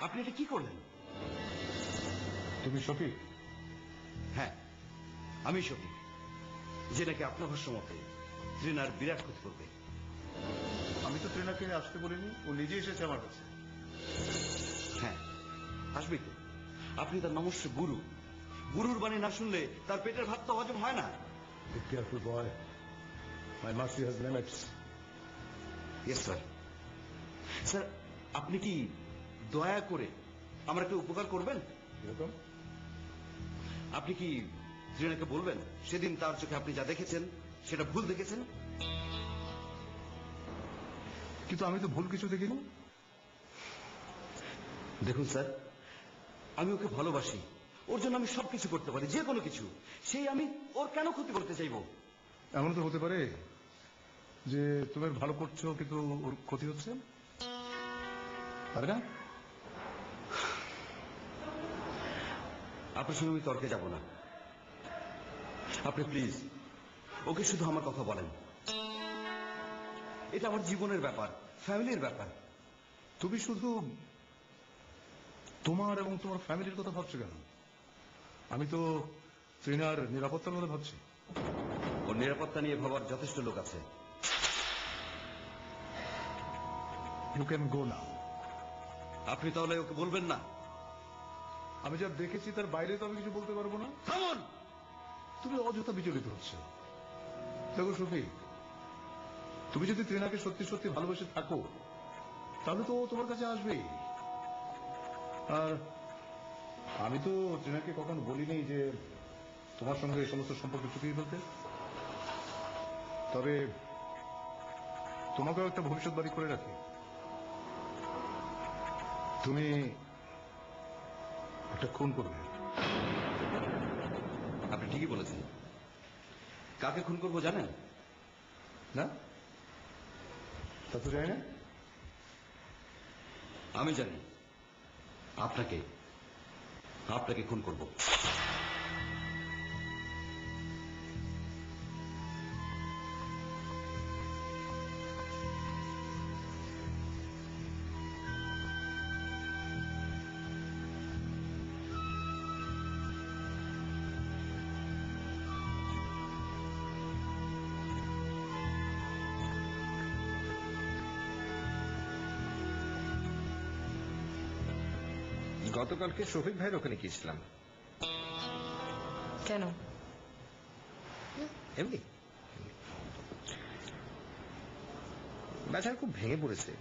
আপনি এটা কি করলেন? তুমি শফিক? হ্যাঁ, আমি শফিক, যে নাকি আপনার ভাষ্য মতে ট্রেনার বিরাট ক্ষতি করবে। আমি তো ট্রেনারকে আসতে বলিনি, ও নিজে এসেছে আমার কাছে। হ্যাঁ, আসবে তো। আপনি তার নমস্য গুরু, গুরুর বাণী না শুনলে তার পেটের ভাত তো হজম হয় না। Be careful, boy. My mercy has limits. Yes sir. Sir, আপনি কি দয়া করে আমার একটা উপকার করবেন? এরকম? আপনি কি ত্রিনাকে বলবেন সেদিন তার চোখে আপনি যা দেখেছেন সেটা ভুল দেখেছেন? কিন্তু আমি তো ভুল কিছু দেখিনি। দেখুন স্যার, আমি ওকে ভালোবাসি, ওর জন্য আমি সবকিছু করতে পারি, যে কোনো কিছু। সেই আমি ওর কেন ক্ষতি করতে চাইবো? এমন তো হতে পারে যে তুমি ভালো করছো কিন্তু ওর ক্ষতি হচ্ছে, পারে না? আপনার সঙ্গে আমি তর্কে যাব না। আপনি প্লিজ ওকে শুধু আমার কথা বলেন। এটা আমার জীবনের ব্যাপার, ফ্যামিলির ব্যাপার। তুমি শুধু তোমার এবং তোমার ফ্যামিলির কথা ভাবছো কেন? আমি তো ট্রেনার নিরাপত্তার কথা ভাবছি। ওর নিরাপত্তা নিয়ে ভাবার যথেষ্ট লোক আছে। ইউ ক্যান গো নাও। আপনি তাহলে ওকে বলবেন না? আমি যা দেখেছি তার বাইরে তো আমি কিছু বলতে পারবো না। থামুন! তুমি অযথা বিচলিত হচ্ছে। দেখো শফিক, তুমি যদি ট্রেনাকে সত্যি সত্যি ভালোবেসে থাকো তাহলে তো ও তোমার কাছে আসবেই। আর আমি তো ট্রেনাকে কখনো বলিনি যে তোমার সঙ্গে এই সমস্ত সম্পর্ক চুকিয়ে ফেলতে। তবে তোমাকেও একটা ভবিষ্যৎবাণী করে রাখি, তুমি একটা খুন করবে। আপনি ঠিকই বলেছেন। কাকে খুন করবো জানেন? না, তা তো জানি না। আমি জানি। আপনাকে আপনাকে খুন করব। গতকালকে শফিক ভাইয়ের ওখানে গিয়েছিলাম। কেন? এমনি বেচারা খুব ভেঙে পড়েছে।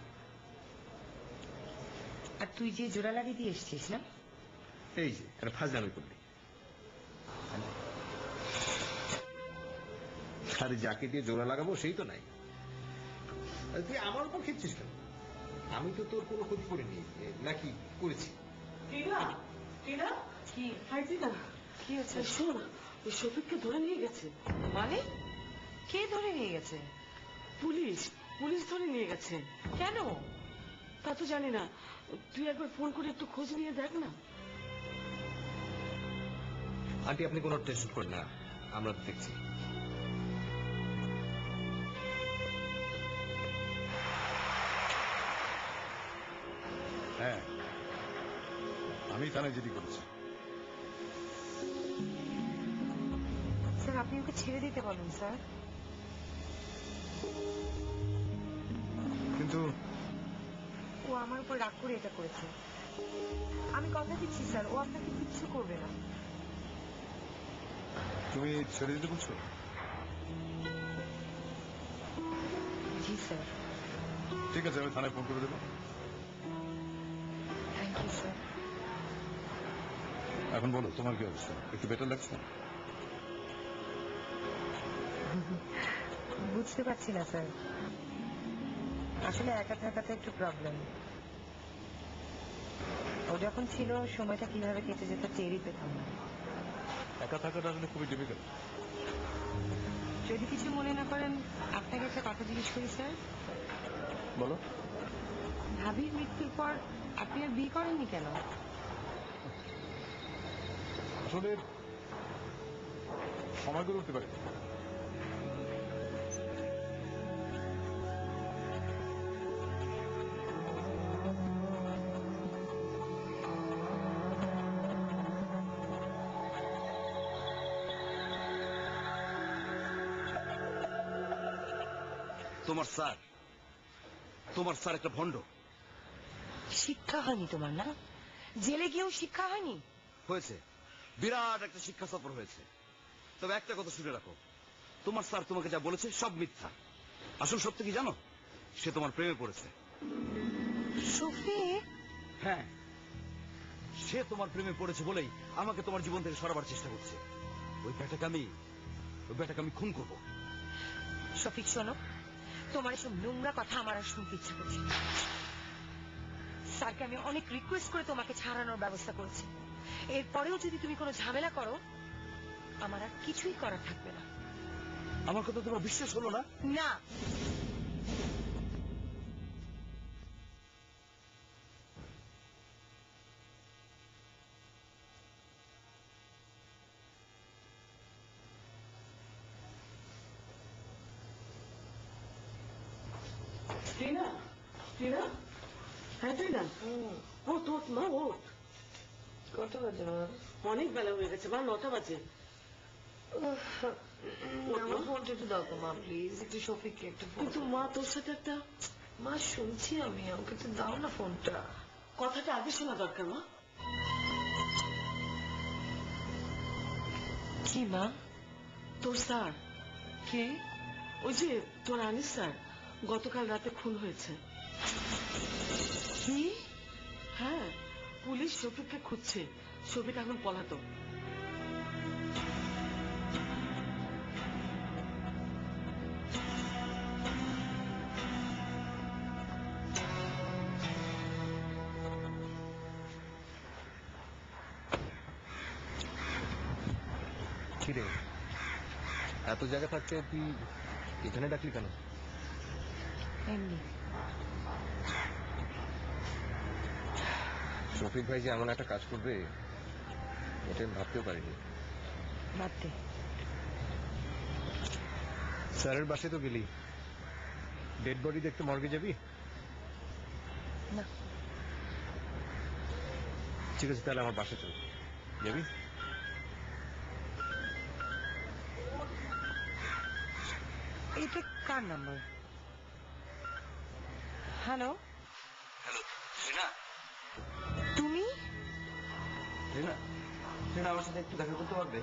আর তুই যে জোড়া লাগিয়ে দিয়ে এসছিস না? এই যে একটা ফাজলামি করলি। আরে যাকে দিয়ে জোড়া লাগাবো সেই তো নাই। আরে তুই আমার উপর খেপছিস কেন? আমি তো তোর কোনো ক্ষতি করিনি, নাকি করেছি? কি হাই টিনা, কি হচ্ছে? শোন, ওই শফিককে ধরে নিয়ে গেছে। মানে কে ধরে নিয়ে গেছে? পুলিশ পুলিশ ধরে নিয়ে গেছে। কেন? তা তো জানি না, তুই একবার ফোন করে একটু খোঁজ নিয়ে দেখ না। আন্টি আপনি কোনো টেনশন করেন না, আমরা দেখছি। হ্যাঁ, আমি থানায় জিডি করেছি। স্যার আপনি ওকে ছেড়ে দিতে বলুন স্যার। কিন্তু ও আমার উপর রাগ করে এটা করেছে। আমি কথা দিচ্ছি স্যার, ও আপনাকে কিচ্ছু করবে না। তুমি ছেড়ে দিতে বলছো? জি স্যার। ঠিক আছে, আমি থানায় ফোন করে দেবো। Thank you sir. এখন বলো তোমার কি অবস্থা, একটু বেটার লাগছে? বুঝতে পারছি না স্যার, আসলে একা থাকাতে একটু প্রবলেম। ও যখন ছিল সময়টা কিভাবে কেটে যেত টেরই পেতাম না। একা থাকাটা আসলে খুবই ডিফিকাল্ট। যদি কিছু মনে না করেন আপনাকে একটা কথা জিজ্ঞেস করি স্যার। বলো। ভাবির মৃত্যুর পর আপনি আর বিয়ে করেননি কেন? আসলে সময় করে উঠতে পারি। তোমার স্যার একটা ভণ্ড। শিক্ষা হয়নি তোমার, না? জেলে গিয়েও শিক্ষা হয়নি? হয়েছে, বিরাট একটা শিক্ষা সফর হয়েছে। তবে একটা কথা শুনে রাখো, তোমার স্যার তোমাকে যা বলেছে সব মিথ্যা। আসল সত্য কি জানো? সে তোমার প্রেমে পড়েছে। শফিক, হ্যাঁ, সে তোমার প্রেমে পড়েছে বলেই আমাকে তোমার জীবন থেকে সরাবার চেষ্টা করছে। ওই বেটাকে আমি খুন করবো। শফিক শোনো, তোমার এসব নোংরা কথা আমার আর শুনতে ইচ্ছা করছে না। স্যারকে আমি অনেক রিকোয়েস্ট করে তোমাকে ছাড়ানোর ব্যবস্থা করেছি। এরপরেও যদি তুমি কোনো ঝামেলা করো, আমার আর কিছুই করার থাকবে না। আমার কথা তোমার বিশ্বাস হলো না? না। টিনা, টিনা, হ্যাঁ টিনা, ও তোর মা, ও কত বাজে মা? অনেক বেলা হয়ে গেছে মা, 9টা বাজে। আমার ফোনটা একটু দাও তো মা, প্লিজ। একটু শফিককে একটু ফোন। কিন্তু মা তোর সাথে একটা মা শুনছি আমি, আমাকে একটু দাও না ফোনটা। কথাটা আগে শোনা দরকার মা। কি মা? তোর স্যার, কে? ওই যে তোর আনিস স্যার, গতকাল রাতে খুন হয়েছে। কি? হ্যাঁ, পুলিশ শফিককে খুঁজছে। শফিক এখন পলাতক। কিরে, এত জায়গা থাকতে তুই এখানে ডাকলি কেন? এমনি। শফিক ভাই যে এমন একটা কাজ করবে এটা আমি ভাবতেও পারিনি। বাদ দে। স্যারের বাসায় তো গেলি, ডেড বডি দেখতে মর্গে যাবি? না। ঠিক আছে, তাহলে আমার বাসায় চল। যাবি? এটা কার নাম্বার? হ্যালো, হ্যালো রিনা। তুমি? রিনা, আমার সাথে একটু দেখা করতে পারবে?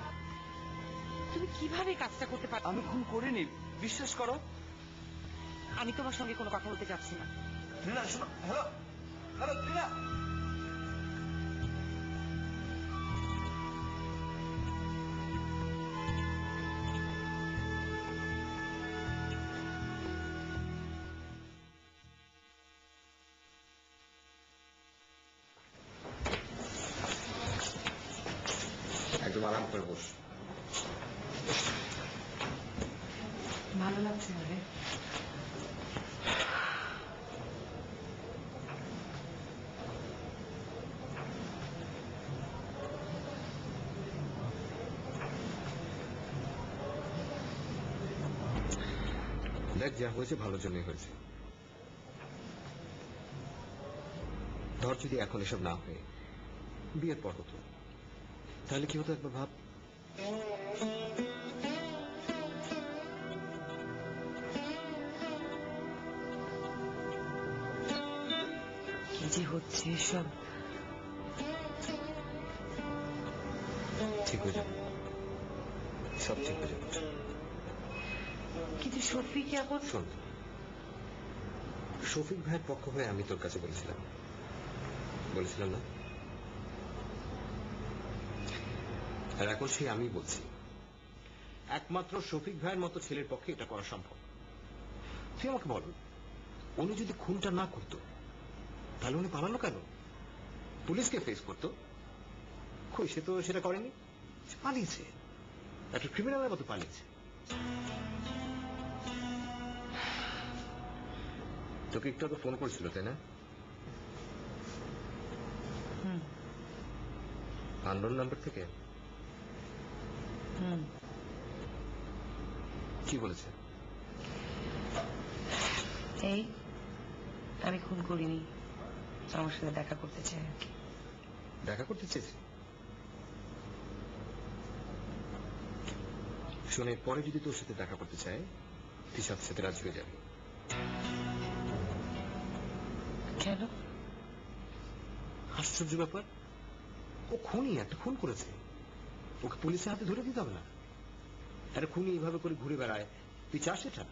তুমি কিভাবে কাজটা করতে পারো? আমি খুন করিনি, বিশ্বাস করো। আমি তোমার সঙ্গে কোনো কথা বলতে চাচ্ছি না। রিনা শোনো, হ্যালো হ্যালো রিনা। একদম আরাম করে বস। ভালো লাগছে না রে। দেখ, যা হয়েছে ভালোর জন্যই হয়েছে। ধর যদি এখন এসব না হয়ে বিয়ের পর হতো, তাহলে কি হতো একবার ভাব। কি যে হচ্ছে এসব। ঠিক হয়ে যাবে, সব ঠিক হয়ে যাবে। কিন্তু শফিক এখন। শোন, শফিক ভাইয়ের পক্ষ হয়ে আমি তোর কাছে বলেছিলাম না? আর এখন সেই আমি বলছি, একমাত্র শফিক ভাইয়ের মতো ছেলের পক্ষে এটা করা সম্ভব। তুই আমাকে বল, উনি যদি খুনটা না করতো তাহলে উনি পালালো কেন? পুলিশকে ফেস করতো। কই, সে তো সেটা করেনি, সে পালিয়েছে, একটা ক্রিমিনালের মতো পালিয়েছে। তোকে একটু আগে ফোন করেছিল, তাই না? আননোন নাম্বার থেকে। কি বলেছে? এই, আমি খুন করিনি, আমার সাথে দেখা করতে চাই আর কি। দেখা করতে চেয়েছে? শুনে, পরে যদি তোর সাথে দেখা করতে চায় তুই সাথে সাথে রাজি হয়ে যাবি। কেন? আশ্চর্য ব্যাপার, ও খুনি, একটা খুন করেছে, ওকে পুলিশের হাতে ধরে দিতে হবে না? একটা খুনি এইভাবে করে ঘুরে বেড়ায়, তুই চাস এটা?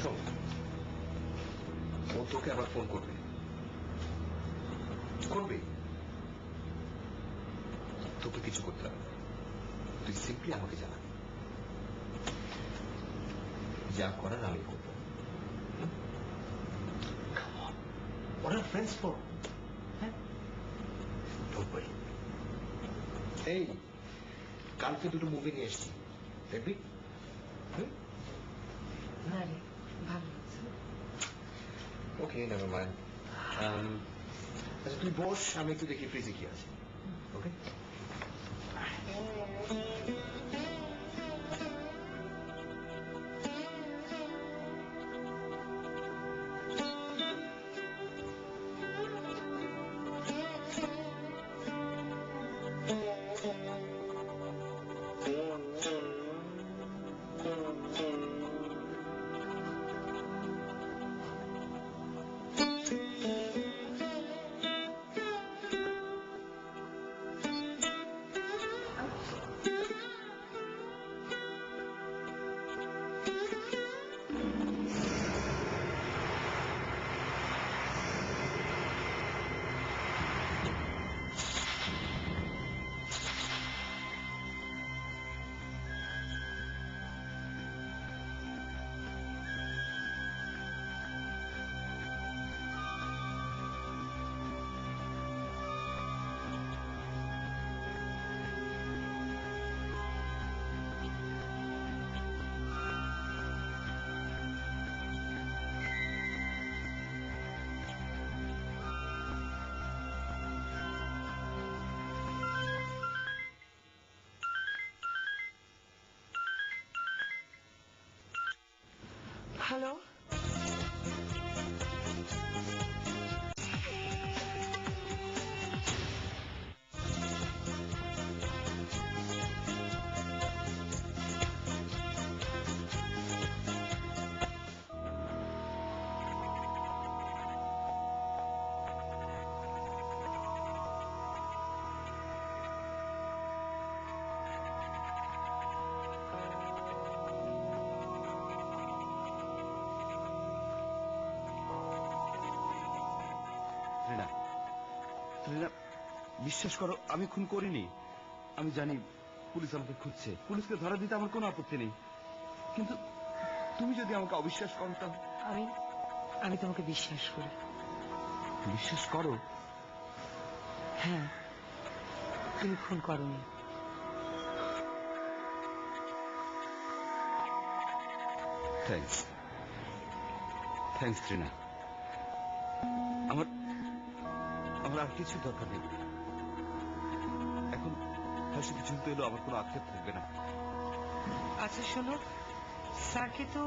শোন, ও তোকে আবার ফোন করবে, তোকে কিছু করতে হবে না। তুই সিম্পলি আমাকে জানা, যা করার আমি করব। What are friends for? হ্যাঁ, don't worry. এই কালকে দুটো মুভি নিয়ে এসেছি, দেখবি? না রে, ভালো লাগছে। ওকে, নেভার মাইন্ড। আচ্ছা তুই বস, আমি একটু দেখি ফ্রিজে কি আছে। ওকে। হ্যালো, ত্রিনা, ত্রিনা, বিশ্বাস করো আমি খুন করিনি। আমি জানি পুলিশ আমাকে খুঁজছে, পুলিশকে ধরা দিতে আমার কোনো আপত্তি নেই, কিন্তু তুমি যদি আমাকে অবিশ্বাস করো তাহলে। আমি তোমাকে বিশ্বাস করি। বিশ্বাস করো? হ্যাঁ, তুমি খুন করোনি। Thanks, thanks Trina. আমার আমার আর কিছু দরকার নেই এখন। ফাঁসিতে ঝুলতে এলো আমার কোনো আক্ষেপ থাকবে না। আচ্ছা শোনো, স্যারকে তো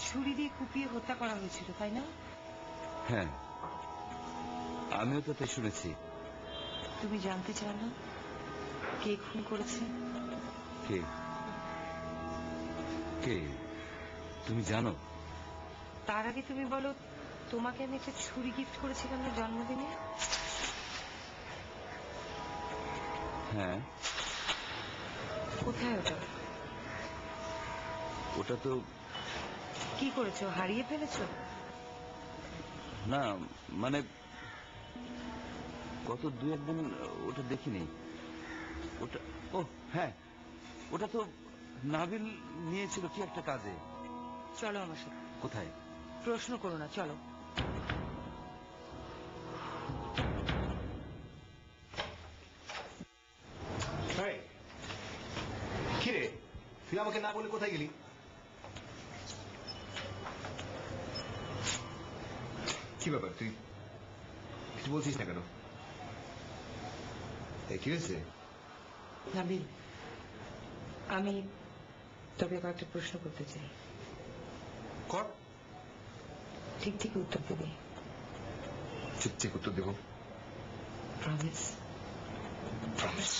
ছুরি দিয়ে কুপিয়ে হত্যা করা হয়েছিল, তাই না? হ্যাঁ, আমিও তো তাই শুনেছি। তুমি জানতে চাও না কে খুন করেছে? কে? কে? তুমি জানো? তার আগে তুমি বলো, তোমাকে আমি একটা ছুরি গিফট করেছিলাম না জন্মদিনে? হ্যাঁ। কোথায় ওটা? ওটা তো কি করেছো, হারিয়ে ফেলেছো? না, মানে গত 2-1 দিন ওটা দেখিনি। ওটা, ও হ্যাঁ, ওটা তো নাবিল নিয়েছিল কি একটা কাজে। চলো আমার সাথে। কোথায়? প্রশ্ন করো না, চলো। কিরে, তুই আমাকে না বলে কোথায় গেলি? কি ব্যাপার, তুই কিছু বলছিস না কেন? কি হয়েছে? নাবিল, আমি তোকে কয়েকটা প্রশ্ন করতে চাই। কর। ঠিক ঠিক উত্তর দেবে। ঠিক ঠিক উত্তর দেবো। প্রমিস? প্রমিস।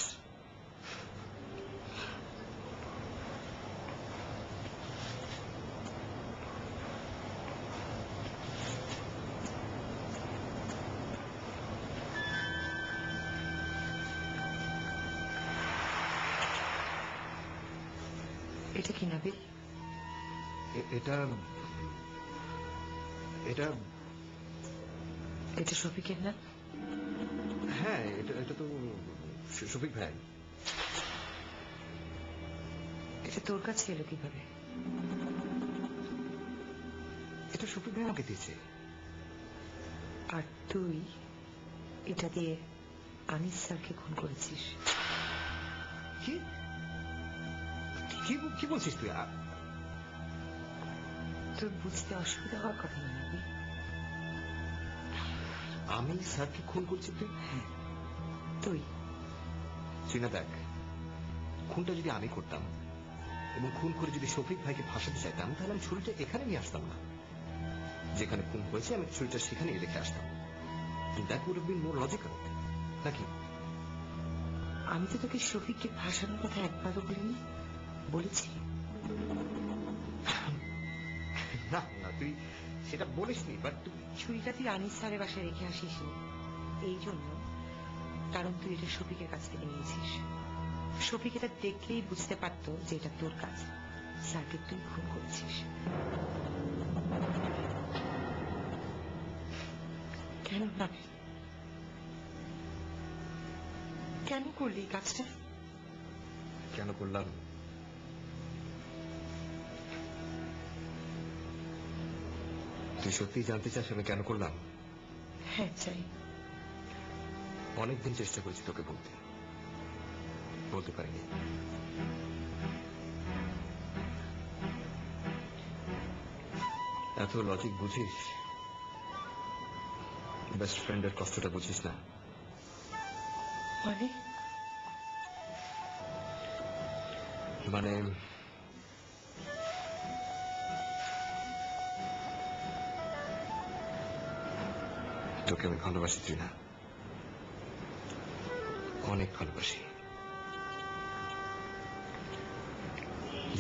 এটা কি নাবিল? এটা এটা এটা শফিকের না? হ্যাঁ, এটা তো শফিক ভাই। এটা তোর কাছে এলো কিভাবে? এটা শফিক ভাই আমাকে দিয়েছে। আর তুই এটা দিয়ে আনিস স্যারকে খুন করেছিস? কি কি বলছিস তুই? তোর বুঝতে অসুবিধা হওয়ার কথা না নাবিল। আমি স্যারকে খুন করছি? তুই চিনা দেখ, খুনটা যদি আমি করতাম এবং খুন করে যদি শফিক ভাইকে ফাঁসাতে চাইতাম, তাহলে আমি ছুরিটা এখানে নিয়ে আসতাম না। যেখানে খুন হয়েছে আমি ছুরিটা সেখানেই রেখে আসতাম। That would have been more logical, নাকি? আমি তো তোকে শফিককে ফাঁসানোর কথা একবারও বলিনি। বলেছি? না না, তুই সেটা বলিসনি। বাট ছুরিটা তুই আনিস স্যারের বাসায় রেখে আসিস এই জন্য, কারণ তুই এটা শফিকের কাছ থেকে নিয়েছিস। শফিক এটা দেখলেই বুঝতে পারতো যে এটা তোর কাজ। স্যারকে তুই খুন করেছিস। কেন না? কেন করলি এই কাজটা? কেন করলাম? তুই সত্যিই জানতে চাস আমি কেন করলাম? হ্যাঁ, চাই। অনেকদিন চেষ্টা করেছি তোকে বলতে পারিনি। এত লজিক বুঝিস, বেস্ট ফ্রেন্ডের কষ্টটা বুঝিস না। মানে? মানে তোকে আমি ভালোবাসি না, অনেক ভালোবাসি।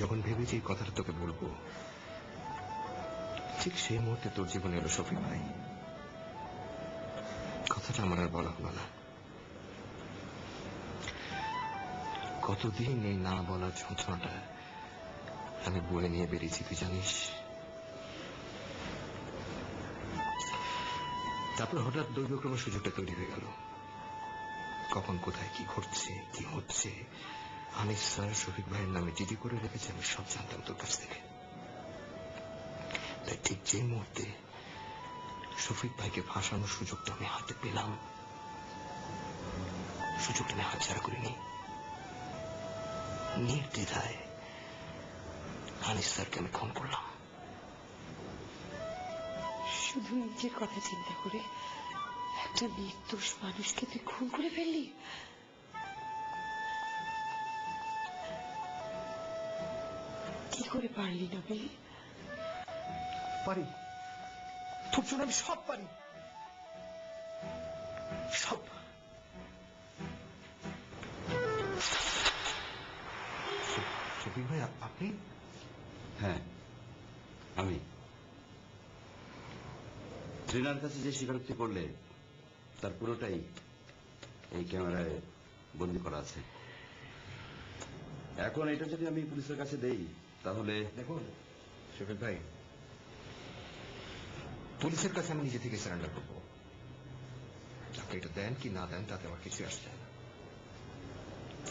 যখন ভেবেছি এই কথাটা তোকে বলবো, ঠিক সেই মুহূর্তে তোর জীবনে এলো শফিক ভাই। কথাটা আমার আর বলা হলো না। কতদিন এই না বলার যন্ত্রণাটা আমি বলে নিয়ে বেরিয়েছি, তুই জানিস। তারপর হঠাৎ দৈবক্রমে সুযোগটা তৈরি হয়ে গেল। কখন কোথায় কি ঘটছে, কি হচ্ছে, আনিস স্যার শফিক ভাইয়ের নামে চিঠি করে রেখেছে, আমি সব জানতাম তোর কাছ থেকে। তাই ঠিক যে মুহূর্তে শফিক ভাইকে ফাঁসানোর সুযোগটা আমি হাতে পেলাম, সুযোগটা আমি হাতছাড়া করিনি। নির্দ্বিধায় আনিস স্যারকে আমি খুন করলাম। শুধু নিজের কথা চিন্তা করে একটা নির্দোষ মানুষকে তুই খুন করে ফেললি? কি করে পারলি নাবিল? পারি, তোর জন্য আমি সব পারি, সব। শফিক ভাই, আপনি? হ্যাঁ, আমি। ট্রেনার কাছে যে স্বীকারোক্তি করলে তার পুরোটাই এই ক্যামেরায় বন্দি করা আছে। এখন এটা যদি আমি পুলিশের কাছে দেই তাহলে দেখুন শফিক ভাই, পুলিশের কাছে আমি নিজে থেকে সারেন্ডার করবো। আপনি এটা দেন কি না দেন তাতে আমার কিছু আসছে না।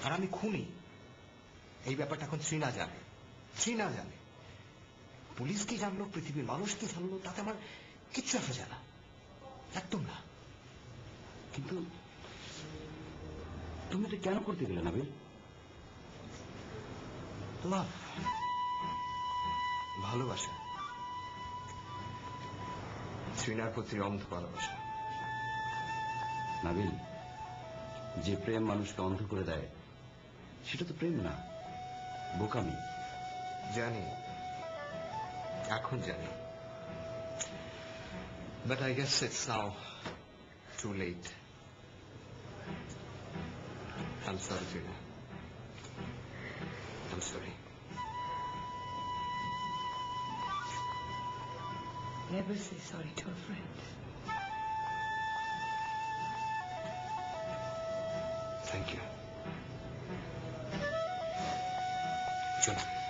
আর আমি খুনি, এই ব্যাপারটা এখন শ্রীনা জানে। পুলিশ কি জানলো, পৃথিবীর মানুষ কি জানলো, তাতে আমার কিচ্ছু আসা যায় না, একদম না। কিন্তু তুমি এটা কেন করতে গেলে নাবিল? লাভ, ভালোবাসা, শ্রীনার প্রতি অন্ধ ভালোবাসা। নাবিল, যে প্রেম মানুষকে অন্ধ করে দেয় সেটা তো প্রেম না, বোকামি। জানি, এখন জানি, but I guess it's now too late. I'm sorry, Trina. I'm sorry. Never say sorry to a friend. Thank you. Chalo.